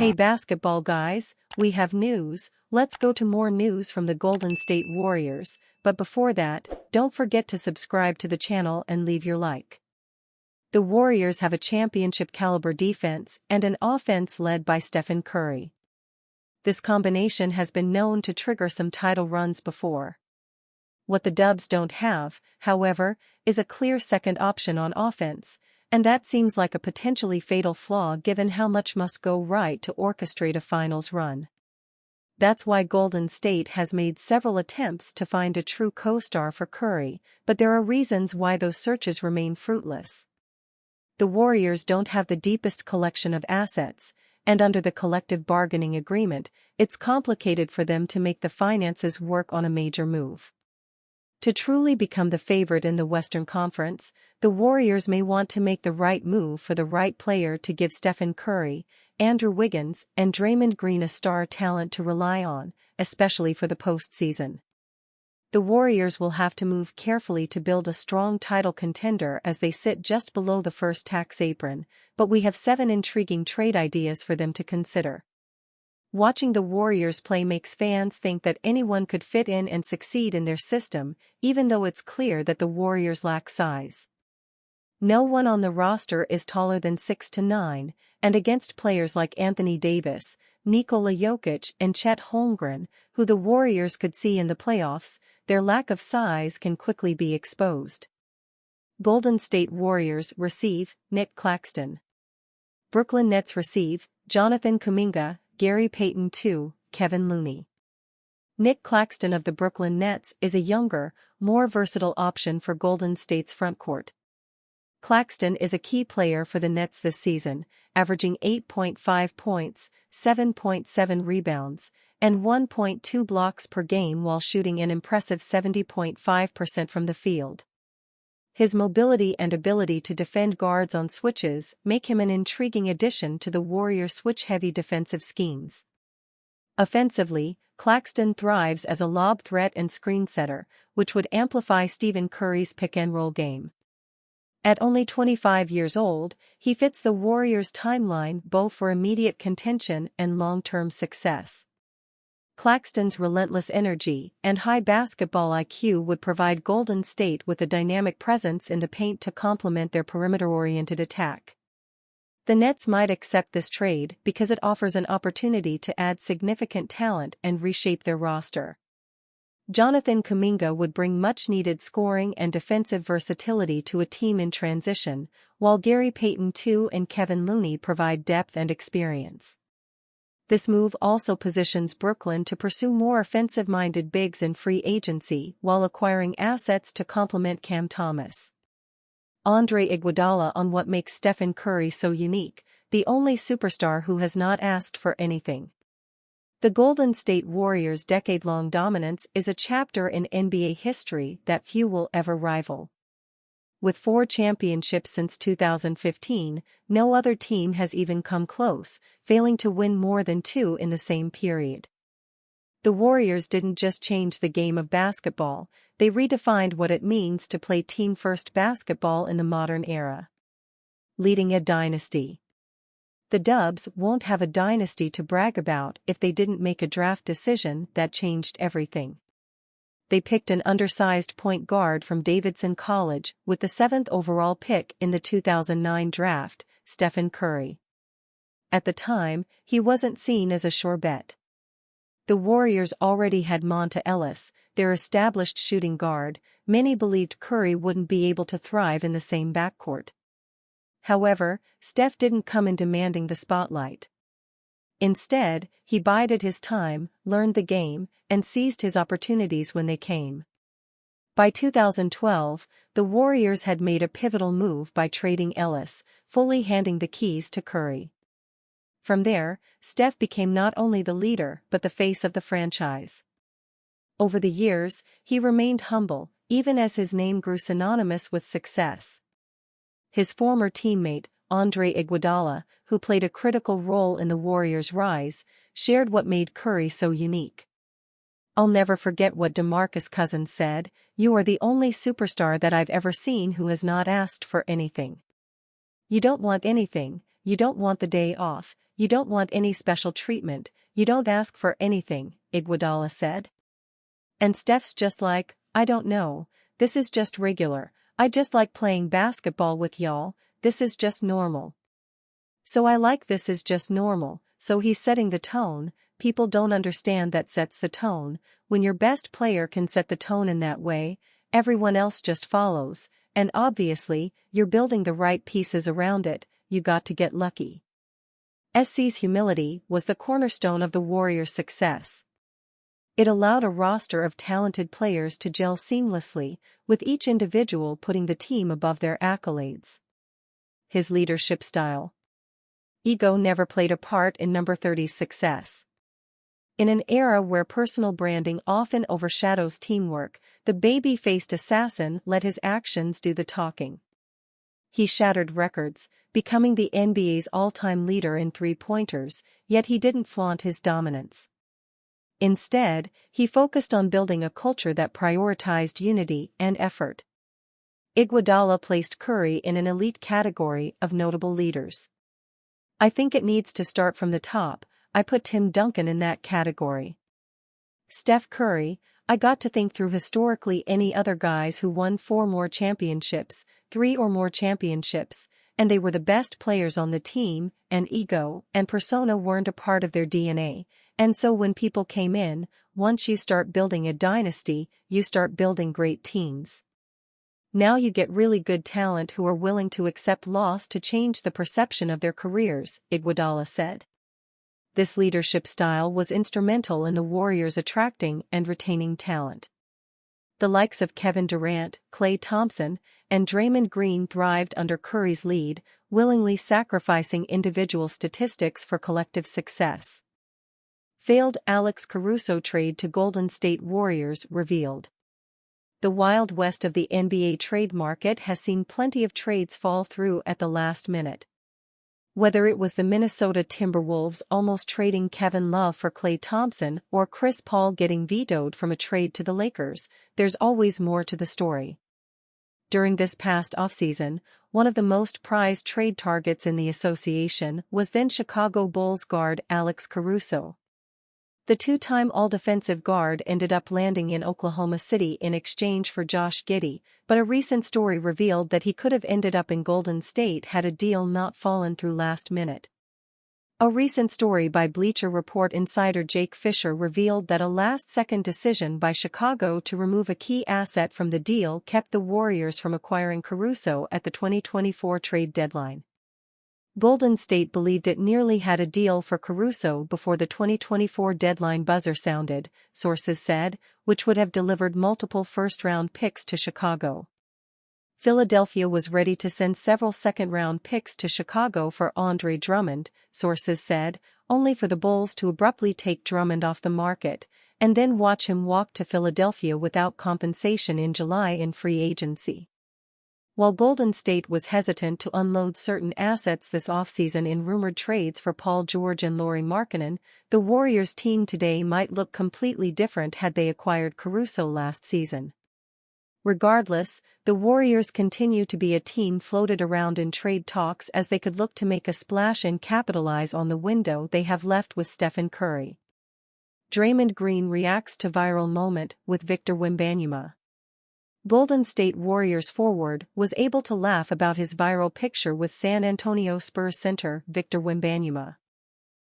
Hey basketball guys, we have news. Let's go to more news from the Golden State Warriors, but before that, don't forget to subscribe to the channel and leave your like. The Warriors have a championship-caliber defense and an offense led by Stephen Curry. This combination has been known to trigger some title runs before. What the Dubs don't have, however, is a clear second option on offense, and that seems like a potentially fatal flaw given how much must go right to orchestrate a finals run. That's why Golden State has made several attempts to find a true co-star for Curry, but there are reasons why those searches remain fruitless. The Warriors don't have the deepest collection of assets, and under the collective bargaining agreement, it's complicated for them to make the finances work on a major move. To truly become the favorite in the Western Conference, the Warriors may want to make the right move for the right player to give Stephen Curry, Andrew Wiggins, and Draymond Green a star talent to rely on, especially for the postseason. The Warriors will have to move carefully to build a strong title contender as they sit just below the first tax apron, but we have 7 intriguing trade ideas for them to consider. Watching the Warriors play makes fans think that anyone could fit in and succeed in their system, even though it's clear that the Warriors lack size. No one on the roster is taller than 6'9", and against players like Anthony Davis, Nikola Jokic and Chet Holmgren, who the Warriors could see in the playoffs, their lack of size can quickly be exposed. Golden State Warriors receive Nic Claxton. Brooklyn Nets receive Jonathan Kuminga, Gary Payton II, Kevin Looney. Nic Claxton of the Brooklyn Nets is a younger, more versatile option for Golden State's frontcourt. Claxton is a key player for the Nets this season, averaging 8.5 points, 7.7 rebounds, and 1.2 blocks per game while shooting an impressive 70.5% from the field. His mobility and ability to defend guards on switches make him an intriguing addition to the Warriors' switch-heavy defensive schemes. Offensively, Claxton thrives as a lob threat and screen setter, which would amplify Stephen Curry's pick-and-roll game. At only 25 years old, he fits the Warriors' timeline both for immediate contention and long-term success. Claxton's relentless energy and high basketball IQ would provide Golden State with a dynamic presence in the paint to complement their perimeter-oriented attack. The Nets might accept this trade because it offers an opportunity to add significant talent and reshape their roster. Jonathan Kuminga would bring much-needed scoring and defensive versatility to a team in transition, while Gary Payton II and Kevin Looney provide depth and experience. This move also positions Brooklyn to pursue more offensive-minded bigs in free agency while acquiring assets to complement Cam Thomas. Andre Iguodala on what makes Stephen Curry so unique, the only superstar who has not asked for anything. The Golden State Warriors' decade-long dominance is a chapter in NBA history that few will ever rival. With 4 championships since 2015, no other team has even come close, failing to win more than 2 in the same period. The Warriors didn't just change the game of basketball, they redefined what it means to play team-first basketball in the modern era. Leading a dynasty. The Dubs won't have a dynasty to brag about if they didn't make a draft decision that changed everything. They picked an undersized point guard from Davidson College with the 7th overall pick in the 2009 draft, Stephen Curry. At the time, he wasn't seen as a sure bet. The Warriors already had Monta Ellis, their established shooting guard. Many believed Curry wouldn't be able to thrive in the same backcourt. However, Steph didn't come in demanding the spotlight. Instead, he bided his time, learned the game, and seized his opportunities when they came. By 2012, the Warriors had made a pivotal move by trading Ellis, fully handing the keys to Curry. From there, Steph became not only the leader but the face of the franchise. Over the years, he remained humble, even as his name grew synonymous with success. His former teammate, Andre Iguodala, who played a critical role in the Warriors' rise, shared what made Curry so unique. "I'll never forget what DeMarcus Cousins said, 'You are the only superstar that I've ever seen who has not asked for anything. You don't want anything, you don't want the day off, you don't want any special treatment, you don't ask for anything, Iguodala said. And Steph's just like, I don't know, this is just regular, I just like playing basketball with y'all, this is just normal. So I like this is just normal, so he's setting the tone, people don't understand that sets the tone, when your best player can set the tone in that way, everyone else just follows, and obviously, you're building the right pieces around it, you got to get lucky. SC's humility was the cornerstone of the Warriors' success. It allowed a roster of talented players to gel seamlessly, with each individual putting the team above their accolades. His leadership style. Ego never played a part in number 30's success. In an era where personal branding often overshadows teamwork, the baby-faced assassin let his actions do the talking. He shattered records, becoming the NBA's all-time leader in three-pointers, yet he didn't flaunt his dominance. Instead, he focused on building a culture that prioritized unity and effort. Iguodala placed Curry in an elite category of notable leaders. I think it needs to start from the top, I put Tim Duncan in that category. Steph Curry, I got to think through historically any other guys who won 4 more championships, 3 or more championships, and they were the best players on the team, and ego and persona weren't a part of their DNA, and so when people came in, once you start building a dynasty, you start building great teams. Now you get really good talent who are willing to accept loss to change the perception of their careers, Iguodala said. This leadership style was instrumental in the Warriors attracting and retaining talent. The likes of Kevin Durant, Klay Thompson, and Draymond Green thrived under Curry's lead, willingly sacrificing individual statistics for collective success. Failed Alex Caruso trade to Golden State Warriors revealed. The Wild West of the NBA trade market has seen plenty of trades fall through at the last minute. Whether it was the Minnesota Timberwolves almost trading Kevin Love for Klay Thompson or Chris Paul getting vetoed from a trade to the Lakers, there's always more to the story. During this past offseason, one of the most prized trade targets in the association was then Chicago Bulls guard Alex Caruso. The two-time all-defensive guard ended up landing in Oklahoma City in exchange for Josh Giddey, but a recent story revealed that he could have ended up in Golden State had a deal not fallen through last minute. A recent story by Bleacher Report insider Jake Fisher revealed that a last-second decision by Chicago to remove a key asset from the deal kept the Warriors from acquiring Caruso at the 2024 trade deadline. Golden State believed it nearly had a deal for Caruso before the 2024 deadline buzzer sounded, sources said, which would have delivered multiple first-round picks to Chicago. Philadelphia was ready to send several second-round picks to Chicago for Andre Drummond, sources said, only for the Bulls to abruptly take Drummond off the market, and then watch him walk to Philadelphia without compensation in July in free agency. While Golden State was hesitant to unload certain assets this offseason in rumored trades for Paul George and Lauri Markkanen, the Warriors team today might look completely different had they acquired Caruso last season. Regardless, the Warriors continue to be a team floated around in trade talks as they could look to make a splash and capitalize on the window they have left with Stephen Curry. Draymond Green reacts to viral moment with Victor Wembanyama. Golden State Warriors forward was able to laugh about his viral picture with San Antonio Spurs center Victor Wembanyama.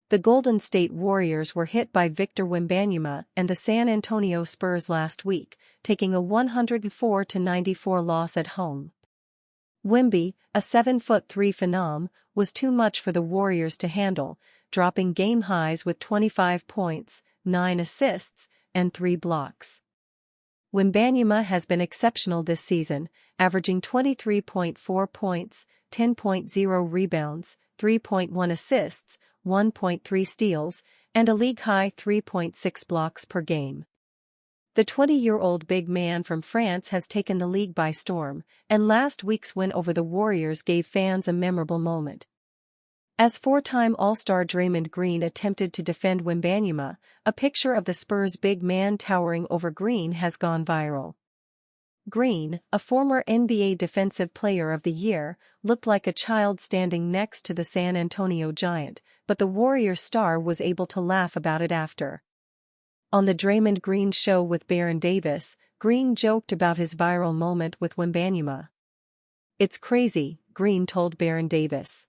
The Golden State Warriors were hit by Victor Wembanyama and the San Antonio Spurs last week, taking a 104-94 loss at home. Wemby, a 7'3" phenom, was too much for the Warriors to handle, dropping game highs with 25 points, 9 assists, and 3 blocks. Wembanyama has been exceptional this season, averaging 23.4 points, 10.0 rebounds, 3.1 assists, 1.3 steals, and a league-high 3.6 blocks per game. The 20-year-old big man from France has taken the league by storm, and last week's win over the Warriors gave fans a memorable moment. As four-time All-Star Draymond Green attempted to defend Wembanyama, a picture of the Spurs' big man towering over Green has gone viral. Green, a former NBA Defensive Player of the Year, looked like a child standing next to the San Antonio Giant, but the Warriors star was able to laugh about it after. On the Draymond Green show with Baron Davis, Green joked about his viral moment with Wembanyama. "It's crazy," Green told Baron Davis.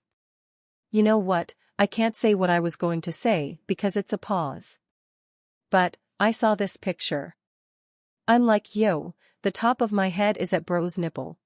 "You know what, I can't say what I was going to say because it's a pause. But, I saw this picture. I'm like, yo, the top of my head is at bro's nipple."